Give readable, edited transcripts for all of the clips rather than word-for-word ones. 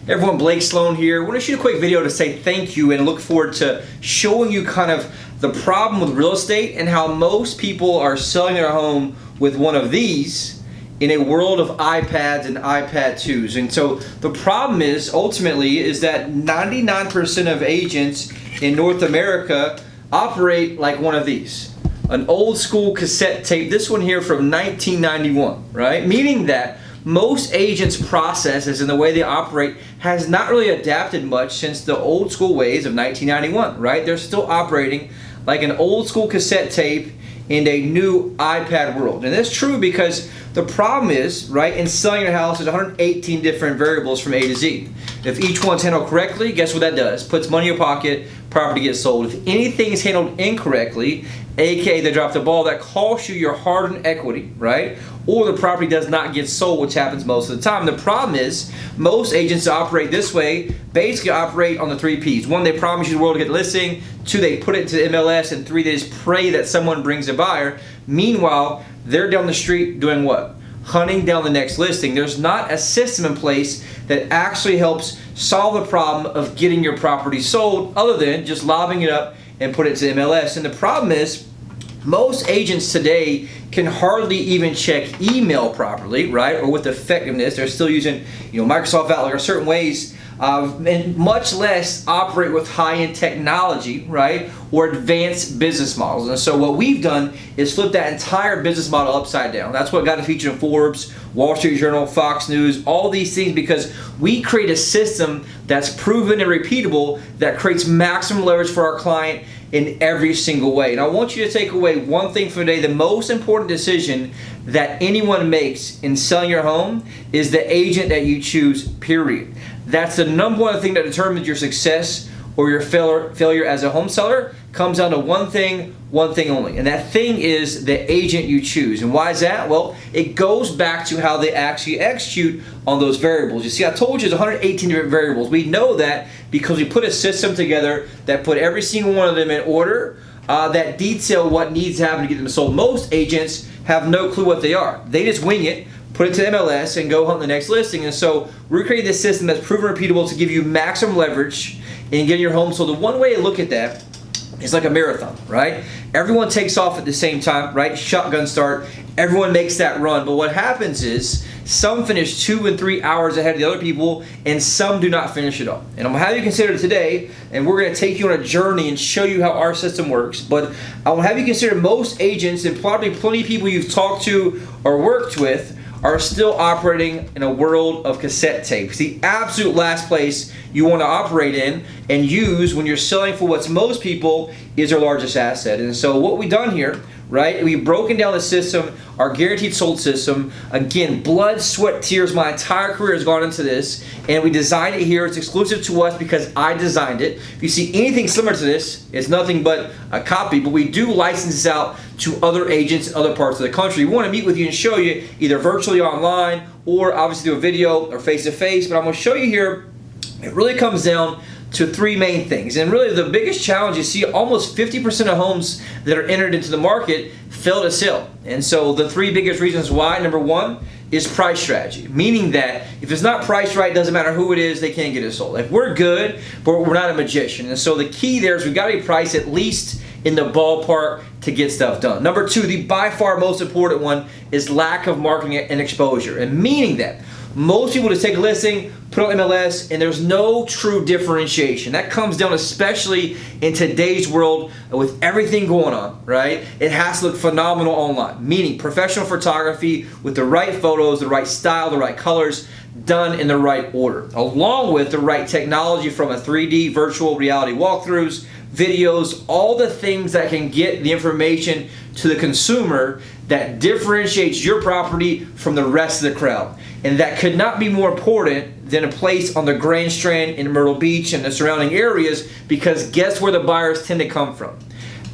Everyone, Blake Sloan here. I want to shoot a quick video to say thank you and look forward to showing you kind of the problem with real estate and how most people are selling their home with one of these in a world of iPads and iPad 2s. And so the problem is, ultimately, is that 99% of agents in North America operate like one of these. An old school cassette tape, this one here from 1991, right? Meaning that most agents' processes and the way they operate has not really adapted much since the old school ways of 1991, right? They're still operating like an old school cassette tape in a new iPad world. And that's true because the problem is, right, in selling your house, there's 118 different variables from A to Z. If each one's handled correctly, guess what that does? Puts money in your pocket, property gets sold. If anything is handled incorrectly, aka they drop the ball, that costs you your hard-earned equity, right? Or the property does not get sold, which happens most of the time. The problem is, most agents operate this way, basically operate on the 3 Ps. 1, they promise you the world to get the listing. 2, they put it to the MLS. And 3, they just pray that someone brings a buyer. Meanwhile, they're down the street doing what? Hunting down the next listing. There's not a system in place that actually helps solve the problem of getting your property sold, other than just lobbing it up and put it to MLS. And the problem is, most agents today can hardly even check email properly, right? Or with effectiveness. They're still using, Microsoft Outlook or certain ways, and much less operate with high-end technology, right? Or advanced business models. And so what we've done is flip that entire business model upside down. That's what got it featured in Forbes, Wall Street Journal, Fox News, all these things, because we create a system that's proven and repeatable that creates maximum leverage for our client in every single way. And I want you to take away one thing from today. The most important decision that anyone makes in selling your home is the agent that you choose, period. That's the number one thing that determines your success or your failure as a home seller. Comes down to one thing only, and that thing is the agent you choose. And why is that? Well, it goes back to how they actually execute on those variables. You see, I told you there's 118 different variables. We know that because we put a system together that put every single one of them in order, that detail what needs to happen to get them sold. Most agents have no clue what they are. They just wing it, put it to MLS, and go hunt the next listing. And so we're creating this system that's proven repeatable to give you maximum leverage in getting your home sold. The one way to look at that is like a marathon, right? Everyone takes off at the same time, right? Shotgun start. Everyone makes that run. But what happens is some finish 2 and 3 hours ahead of the other people, and some do not finish at all. And I'm going to have you consider today, and we're going to take you on a journey and show you how our system works. But I will have you consider most agents, and probably plenty of people you've talked to or worked with, are still operating in a world of cassette tapes. The absolute last place you want to operate in and use when you're selling for what's most people is our largest asset. And so what we've done here, right, we've broken down the system, our guaranteed sold system. Again, blood, sweat, tears, my entire career has gone into this, and we designed it here. It's exclusive to us because I designed it. If you see anything similar to this, it's nothing but a copy, but we do license this out to other agents in other parts of the country. We want to meet with you and show you either virtually online or obviously do a video or face-to-face, but I'm going to show you here. It really comes down to 3 main things. And really the biggest challenge, you see almost 50% of homes that are entered into the market fail to sell. And so the 3 biggest reasons why, number 1 is price strategy. Meaning that if it's not priced right, doesn't matter who it is, they can't get it sold. Like, we're good, but we're not a magician. And so the key there is we've got to be priced at least in the ballpark to get stuff done. Number 2, the by far most important one is lack of marketing and exposure. And meaning that most people just take a listing, put it on MLS, and there's no true differentiation. That comes down especially in today's world with everything going on, right? It has to look phenomenal online, meaning professional photography with the right photos, the right style, the right colors, done in the right order, along with the right technology from a 3D virtual reality walkthroughs, videos, all the things that can get the information to the consumer that differentiates your property from the rest of the crowd. And that could not be more important than a place on the Grand Strand in Myrtle Beach and the surrounding areas, because guess where the buyers tend to come from?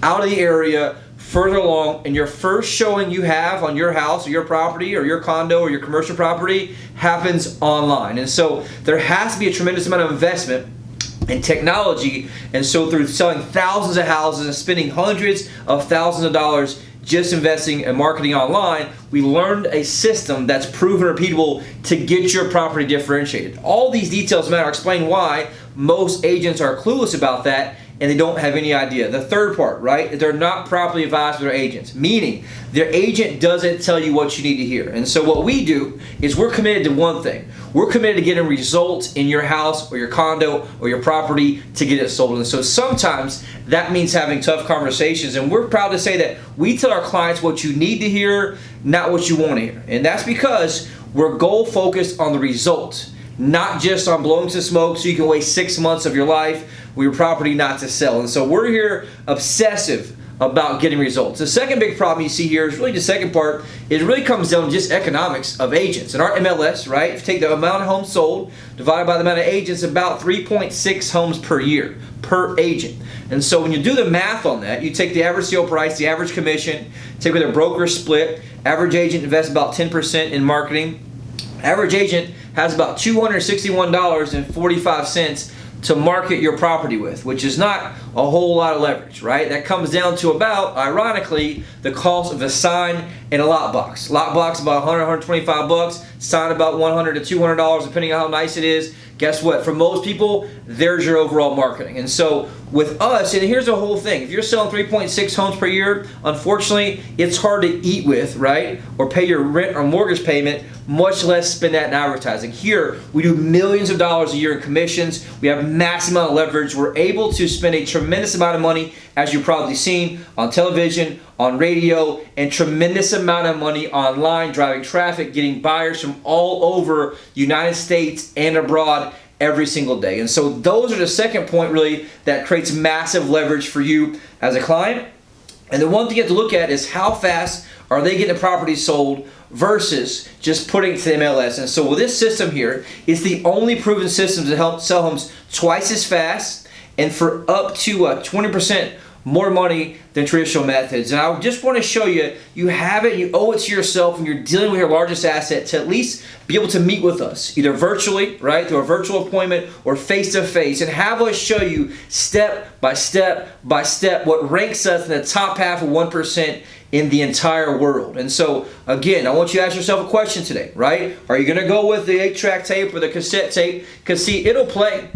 Out of the area, further along, and your first showing you have on your house or your property or your condo or your commercial property happens online. And so there has to be a tremendous amount of investment and technology, and so through selling thousands of houses and spending hundreds of thousands of dollars, just investing and marketing online. We learned a system that's proven repeatable to get your property differentiated. All these details matter. I'll explain why most agents are clueless about that and they don't have any idea. The third part, right? They're not properly advised by their agents, meaning their agent doesn't tell you what you need to hear. And so what we do is we're committed to one thing. We're committed to getting results in your house or your condo or your property to get it sold. And so sometimes that means having tough conversations, and we're proud to say that we tell our clients what you need to hear, not what you want to hear. And that's because we're goal focused on the result, not just on blowing some smoke so you can waste 6 months of your life with your property not to sell. And so we're here obsessive about getting results. The second big problem you see here is really the second part. It really comes down to just economics of agents. In our MLS, right, if you take the amount of homes sold divided by the amount of agents, about 3.6 homes per year per agent. And so when you do the math on that, you take the average sale price, the average commission, take with a broker split, average agent invests about 10% in marketing. Average agent has about $261.45 to market your property with, which is not a whole lot of leverage, right? That comes down to about, ironically, the cost of a sign and a lot box. Lot box about 100, 125 bucks, sign about $100 to $200 depending on how nice it is. Guess what? For most people, there's your overall marketing. And so with us, and here's the whole thing. If you're selling 3.6 homes per year, unfortunately, it's hard to eat with, right? Or pay your rent or mortgage payment, much less spend that in advertising. Here, we do millions of dollars a year in commissions. We have massive amount of leverage. We're able to spend a tremendous amount of money, as you've probably seen, on television, on radio, and tremendous amount of money online, driving traffic, getting buyers from all over the United States and abroad every single day. And so those are the second point really that creates massive leverage for you as a client. And the one thing you have to look at is how fast are they getting the property sold versus just putting it to the MLS. And so with this system here, it's the only proven system to help sell homes twice as fast and for up to 20% more money than traditional methods. And I just want to show you, you have it, you owe it to yourself when you're dealing with your largest asset to at least be able to meet with us, either virtually, right, through a virtual appointment or face-to-face, and have us show you step by step by step what ranks us in the top half of 1% in the entire world. And so, again, I want you to ask yourself a question today, right? Are you going to go with the 8-track tape or the cassette tape? Because, see, it'll play,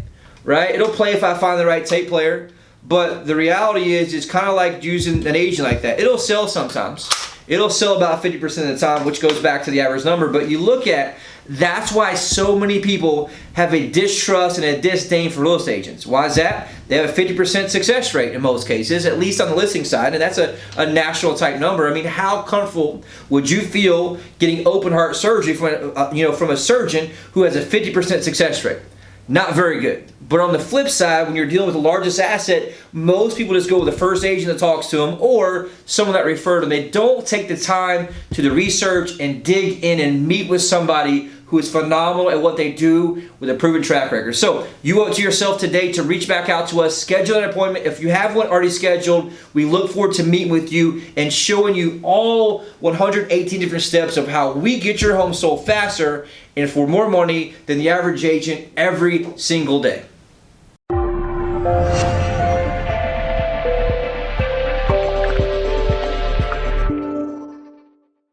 right? It'll play if I find the right tape player. But the reality is, it's kind of like using an agent like that. It'll sell sometimes. It'll sell about 50% of the time, which goes back to the average number. But you look at, that's why so many people have a distrust and a disdain for real estate agents. Why is that? They have a 50% success rate in most cases, at least on the listing side, and that's a national type number. I mean, how comfortable would you feel getting open heart surgery from a surgeon who has a 50% success rate? Not very good. But on the flip side, when you're dealing with the largest asset, most people just go with the first agent that talks to them or someone that referred them. They don't take the time to do the research and dig in and meet with somebody who is phenomenal at what they do with a proven track record. So you owe it to yourself today to reach back out to us, schedule an appointment. If you have one already scheduled, we look forward to meeting with you and showing you all 118 different steps of how we get your home sold faster and for more money than the average agent every single day.